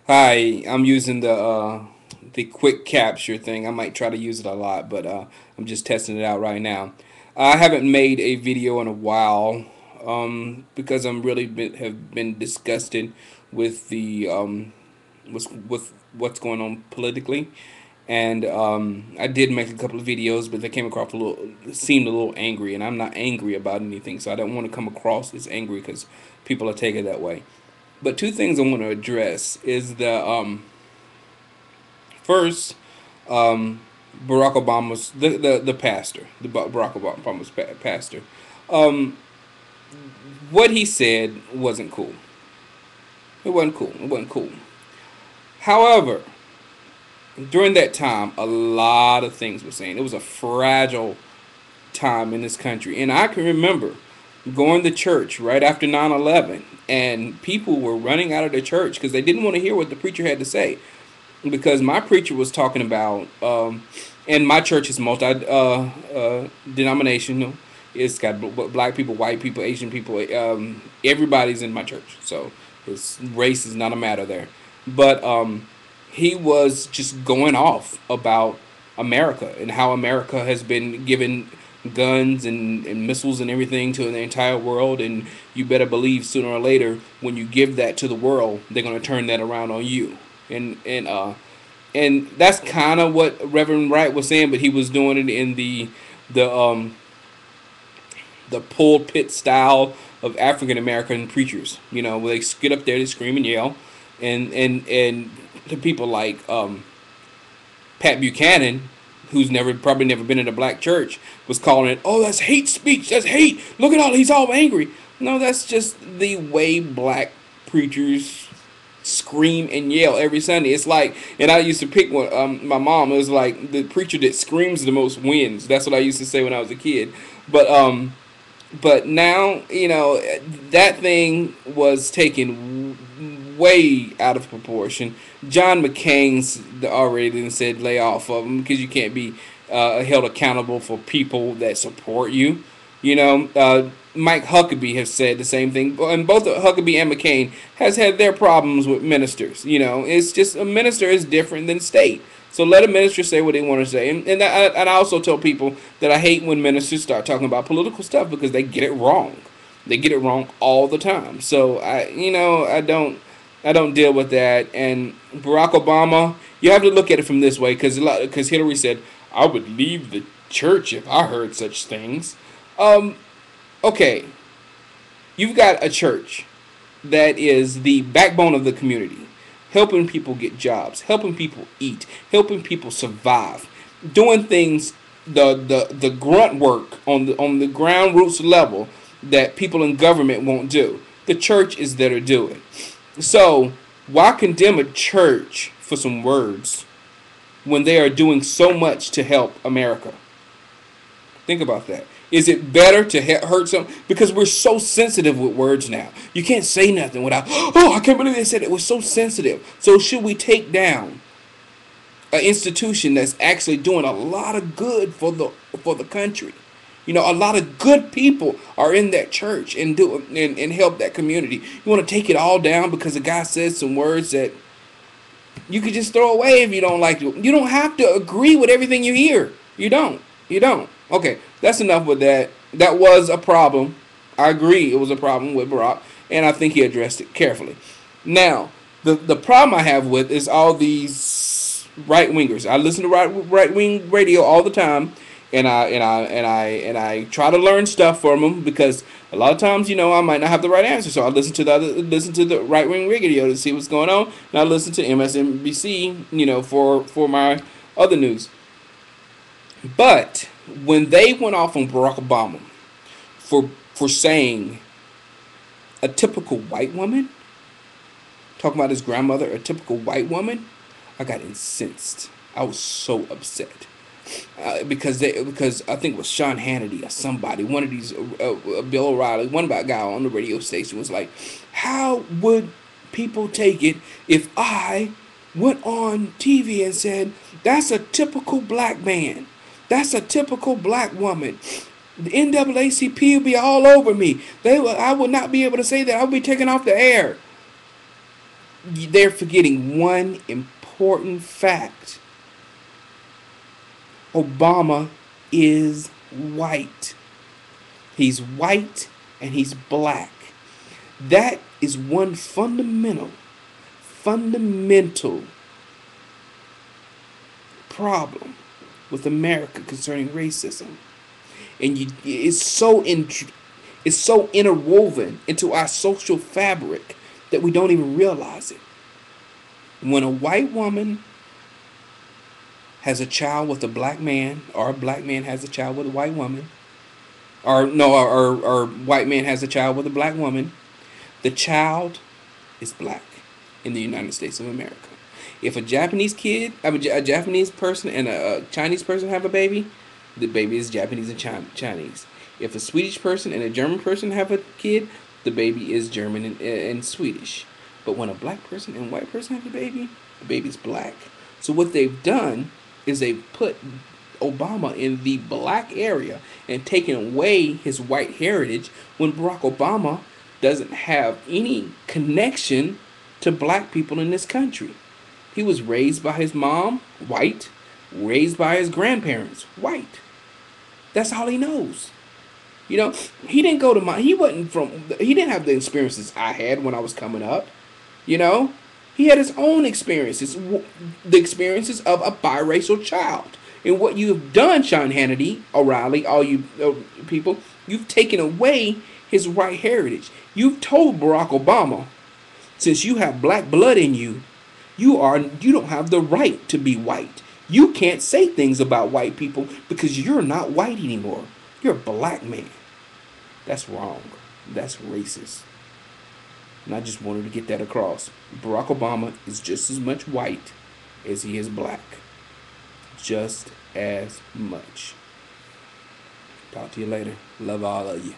Hi, I'm using the quick capture thing. I might try to use it a lot, but I'm just testing it out right now. I haven't made a video in a while because have been disgusted with the with what's going on politically, and I did make a couple of videos, but they came across seemed a little angry, and I'm not angry about anything, so I don't want to come across as angry because people are taking it that way. But two things I want to address is the first, um, Barack Obama's the pastor, Barack Obama's pastor. Um, what he said wasn't cool. It wasn't cool. It wasn't cool. However, during that time, a lot of things were saying. It was a fragile time in this country, and I can remember going to church right after 9/11, and people were running out of the church because they didn't want to hear what the preacher had to say, because my preacher was talking about, and my church is denominational. It's got black people, white people, Asian people. Everybody's in my church, so race is not a matter there. But he was just going off about America and how America has been given guns and missiles and everything to the entire world, and you better believe sooner or later when you give that to the world, they're going to turn that around on you. And that's kind of what Reverend Wright was saying, but he was doing it in the the pulpit style of African American preachers. You know, where they get up there, they scream and yell, and to people like Pat Buchanan, who's probably never been in a black church, was calling it, "Oh, that's hate speech. That's hate. Look at all he's all angry." No, that's just the way black preachers scream and yell every Sunday. It's like, and I used to pick one. My mom, it was like the preacher that screams the most wins. That's what I used to say when I was a kid. But but now, that thing was taken way out of proportion. John McCain's already said lay off of him because you can't be held accountable for people that support you. Mike Huckabee has said the same thing, and both Huckabee and McCain has had their problems with ministers. It's just a minister is different than state. So let a minister say what they want to say, and I also tell people that I hate when ministers start talking about political stuff because they get it wrong. They get it wrong all the time. So I don't deal with that. And Barack Obama, you have to look at it from this way because Hillary said I would leave the church if I heard such things. Um, okay, you've got a church that is the backbone of the community, helping people get jobs, helping people eat, helping people survive, doing things the grunt work on the ground roots level that people in government won't do. The church is there to do it. So why condemn a church for some words when they are doing so much to help America? Think about that. Is it better to hurt some? Because we're so sensitive with words now. You can't say nothing without, oh, I can't believe they said it. We're so sensitive. So should we take down an institution that's actually doing a lot of good for the country? A lot of good people are in that church and help that community. You want to take it all down because a guy says some words that you could just throw away if you don't like it. You don't have to agree with everything you hear. You don't. You don't. Okay, that's enough with that. That was a problem. I agree it was a problem with Barack, and I think he addressed it carefully. Now, the problem I have with is all these right wingers. I listen to right wing radio all the time, and I try to learn stuff from them because a lot of times I might not have the right answer. So I listen to the right wing radio to see what's going on, and I listen to MSNBC for my other news. But when they went off on Barack Obama for saying a typical white woman, talking about his grandmother, a typical white woman, I got incensed. I was so upset. Because I think it was Sean Hannity or somebody, one of these, Bill O'Reilly, one guy on the radio station was like, "How would people take it if I went on TV and said that's a typical black man, that's a typical black woman? The NAACP would be all over me. I would not be able to say that. I would be taken off the air." they're forgetting one important fact. Obama is white. He's white and he's black. That is one fundamental problem with America concerning racism. And it's so interwoven into our social fabric that we don't even realize it. When a white woman has a child with a black man, or a black man has a child with a white woman, or no, or white man has a child with a black woman, the child is black in the United States of America. If a Japanese kid, a Japanese person and a Chinese person have a baby, the baby is Japanese and Chinese. If a Swedish person and a German person have a kid, the baby is German and Swedish. But when a black person and white person have a baby, the baby's black. So what they've done is they've put Obama in the black area and taken away his white heritage when Barack Obama doesn't have any connection to black people in this country. He was raised by his mom, white, raised by his grandparents, white. That's all he knows. You know, he didn't go to my, he didn't have the experiences I had when I was coming up. You know, he had his own experiences, the experiences of a biracial child. And what you've done, Sean Hannity, O'Reilly, all you people, you've taken away his white heritage. You've told Barack Obama, since you have black blood in you, you don't have the right to be white. You can't say things about white people because you're not white anymore. You're a black man. That's wrong. That's racist. And I just wanted to get that across. Barack Obama is just as much white as he is black. Just as much. Talk to you later. Love all of you.